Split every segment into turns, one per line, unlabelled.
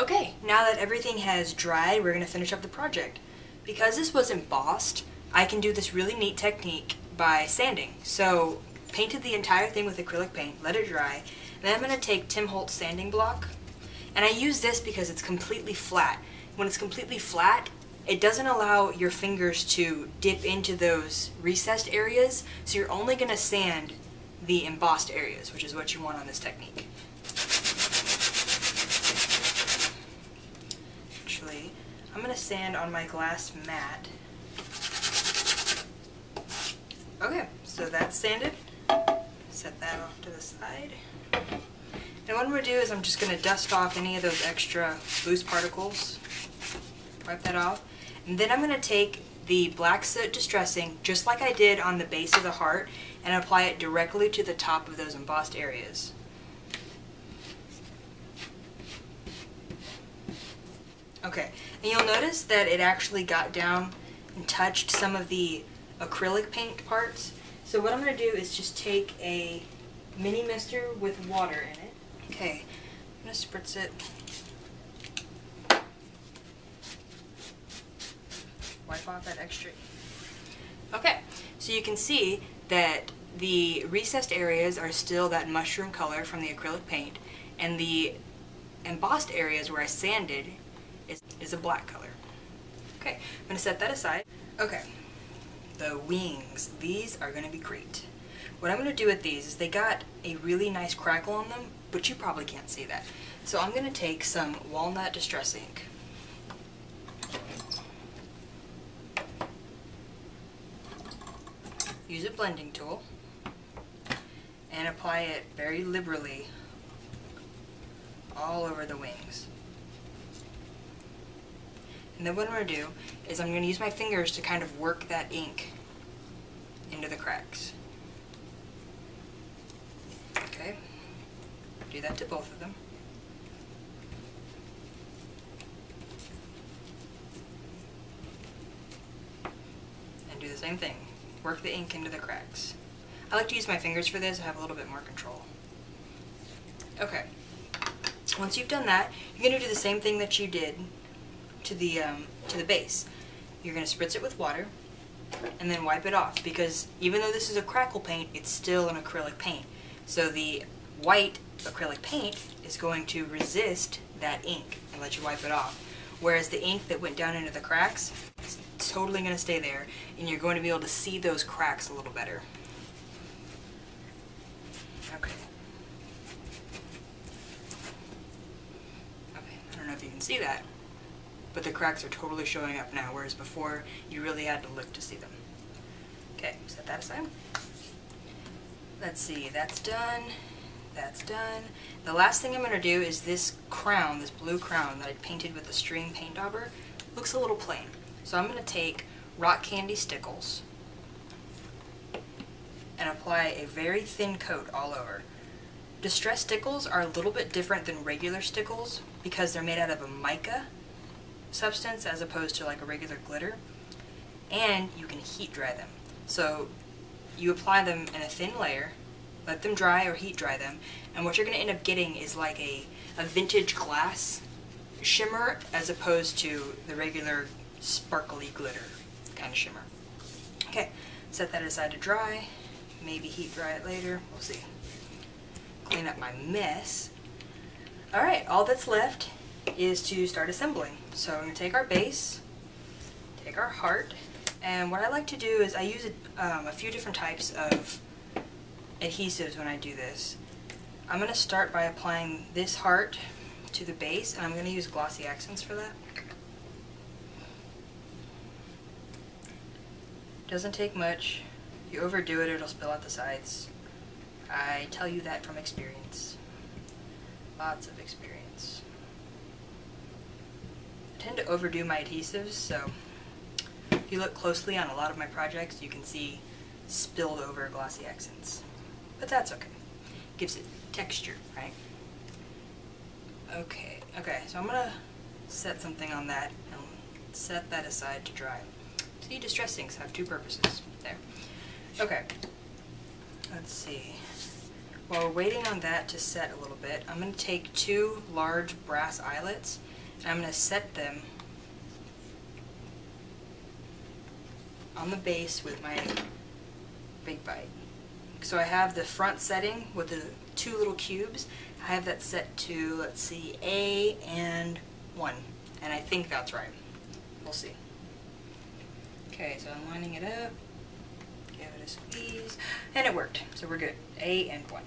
Okay, now that everything has dried, we're going to finish up the project. Because this was embossed, I can do this really neat technique by sanding. So, painted the entire thing with acrylic paint, let it dry, and then I'm going to take Tim Holtz sanding block, and I use this because it's completely flat. When it's completely flat, it doesn't allow your fingers to dip into those recessed areas, so you're only going to sand the embossed areas, which is what you want on this technique. Actually, I'm going to sand on my glass mat. Okay, so that's sanded. Set that off to the side. And what I'm going to do is I'm just going to dust off any of those extra loose particles. Wipe that off. And then I'm going to take the black soot distressing, just like I did on the base of the heart, and apply it directly to the top of those embossed areas. Okay, and you'll notice that it actually got down and touched some of the acrylic paint parts. So what I'm going to do is just take a mini mister with water in it. Okay, I'm going to spritz it. Wipe off that extra. Okay, so you can see that the recessed areas are still that mushroom color from the acrylic paint, and the embossed areas where I sanded is a black color. Okay, I'm going to set that aside. Okay, the wings, these are going to be great. What I'm going to do with these is they got a really nice crackle on them, but you probably can't see that. So I'm going to take some walnut distress ink. Use a blending tool and apply it very liberally all over the wings. And then what I'm going to do is I'm going to use my fingers to kind of work that ink into the cracks. Okay, do that to both of them. And do the same thing. Work the ink into the cracks. I like to use my fingers for this, I have a little bit more control. Okay, once you've done that, you're going to do the same thing that you did to the base. You're going to spritz it with water and then wipe it off, because even though this is a crackle paint, it's still an acrylic paint. So the white acrylic paint is going to resist that ink and let you wipe it off. Whereas the ink that went down into the cracks is totally going to stay there, and you're going to be able to see those cracks a little better. Okay. Okay, I don't know if you can see that, but the cracks are totally showing up now, whereas before you really had to look to see them. Okay, set that aside. Let's see, that's done. That's done. The last thing I'm going to do is this crown, this blue crown that I painted with the string paint dauber, looks a little plain. So I'm going to take rock candy stickles and apply a very thin coat all over. Distress stickles are a little bit different than regular stickles because they're made out of a mica substance as opposed to like a regular glitter, and you can heat dry them. So you apply them in a thin layer, let them dry or heat dry them, and what you're going to end up getting is like a vintage glass shimmer as opposed to the regular sparkly glitter kind of shimmer. Okay, set that aside to dry, maybe heat dry it later, we'll see. Clean up my mess. Alright, all that's left is to start assembling. So I'm going to take our base, take our heart, and what I like to do is I use a few different types of adhesives when I do this. I'm going to start by applying this heart to the base, and I'm going to use glossy accents for that. Doesn't take much. If you overdo it, it'll spill out the sides. I tell you that from experience. Lots of experience. I tend to overdo my adhesives, so if you look closely on a lot of my projects, you can see spilled over glossy accents. But that's okay. Gives it texture, right? Okay, so I'm gonna set something on that and set that aside to dry. See, distress inks have two purposes. There. Okay. Let's see. While we're waiting on that to set a little bit, I'm going to take two large brass eyelets I'm going to set them on the base with my big bite. So I have the front setting with the 2 little cubes. I have that set to, let's see, A and 1. And I think that's right. We'll see. Okay, so I'm lining it up. Give it a squeeze. And it worked. So we're good. A and 1.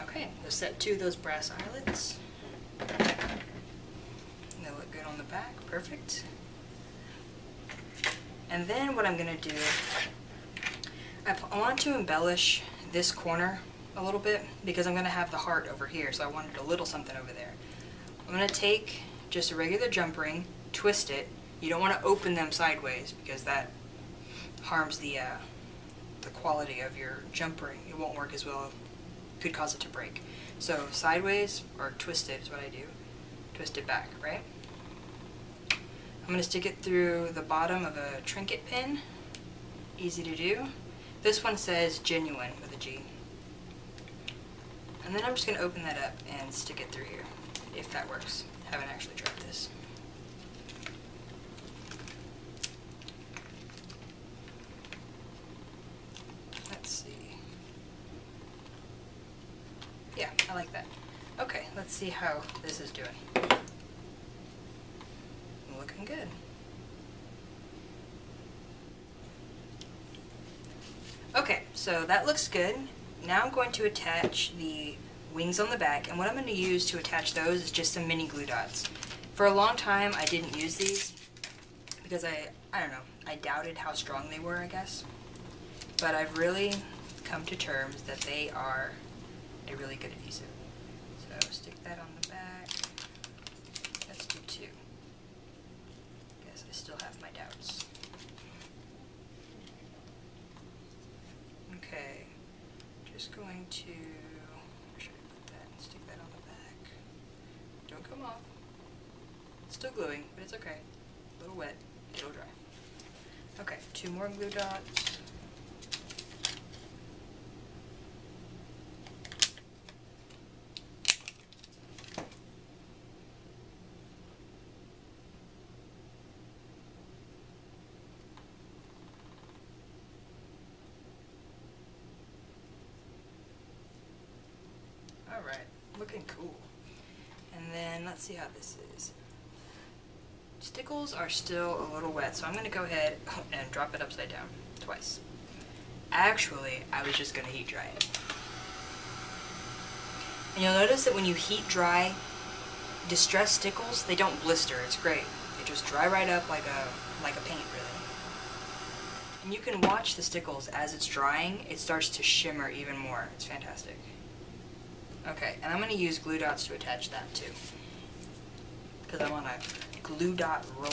Okay, let's set 2 of those brass eyelets. They look good on the back. Perfect. And then what I'm going to do, I want to embellish this corner a little bit because I'm going to have the heart over here, so I wanted a little something over there. I'm going to take just a regular jump ring, twist it. You don't want to open them sideways because that harms the quality of your jump ring. It won't work as well. Could cause it to break. So sideways or twist it is what I do. Twist it back, right? I'm going to stick it through the bottom of a trinket pin. Easy to do. This one says genuine with a G. And then I'm just going to open that up and stick it through here, if that works. Haven't actually tried this. Let's see. Yeah, I like that. Okay, let's see how this is doing. Looking good. Okay, so that looks good. Now I'm going to attach the wings on the back, and what I'm going to use to attach those is just some mini glue dots. For a long time I didn't use these because I don't know, I doubted how strong they were, I guess. But I've really come to terms that they are a really good adhesive. So stick that on the back. Let's do 2. Guess I still have my doubts. Okay, just going to, where should I put that and stick that on the back? Don't come off. It's still gluing, but it's okay. A little wet, it'll dry. Okay, 2 more glue dots. Alright, looking cool. And then let's see how this is. Stickles are still a little wet, so I'm going to go ahead and drop it upside down twice. Actually, I was just going to heat dry it. And you'll notice that when you heat dry distressed stickles, they don't blister. It's great. They just dry right up like a paint, really. And you can watch the stickles as it's drying. It starts to shimmer even more. It's fantastic. Okay, and I'm going to use glue dots to attach that too, because I'm on a glue dot roll.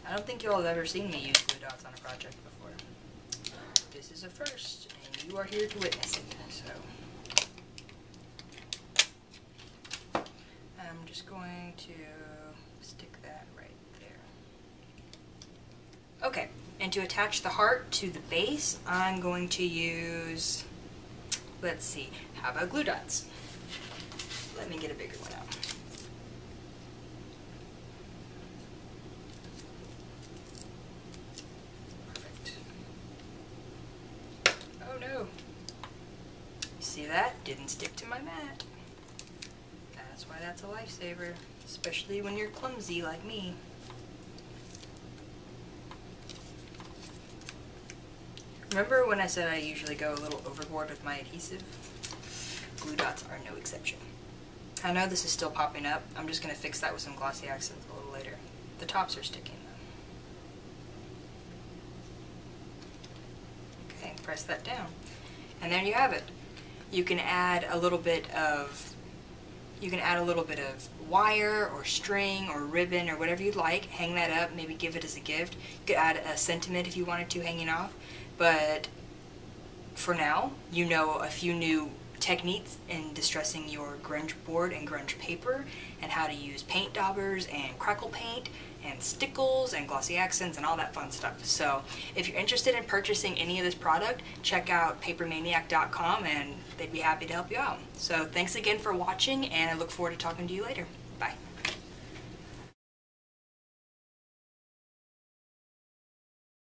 I don't think you all have ever seen me use glue dots on a project before. This is a first, and you are here to witness it. So I'm just going to stick that right there. Okay. And to attach the heart to the base, I'm going to use, let's see, how about glue dots? Let me get a bigger one out. Perfect. Oh no. See that? Didn't stick to my mat. That's why that's a lifesaver, especially when you're clumsy like me. Remember when I said I usually go a little overboard with my adhesive? Glue dots are no exception. I know this is still popping up. I'm just going to fix that with some glossy accents a little later. The tops are sticking though. Okay, press that down. And there you have it. You can add a little bit of wire or string or ribbon or whatever you'd like. Hang that up, maybe give it as a gift. You could add a sentiment if you wanted to hanging off. But for now, you know a few new techniques in distressing your grunge board and grunge paper, and how to use paint daubers and crackle paint and stickles and glossy accents and all that fun stuff. So if you're interested in purchasing any of this product, check out papermaniac.com and they'd be happy to help you out. So thanks again for watching, and I look forward to talking to you later. Bye.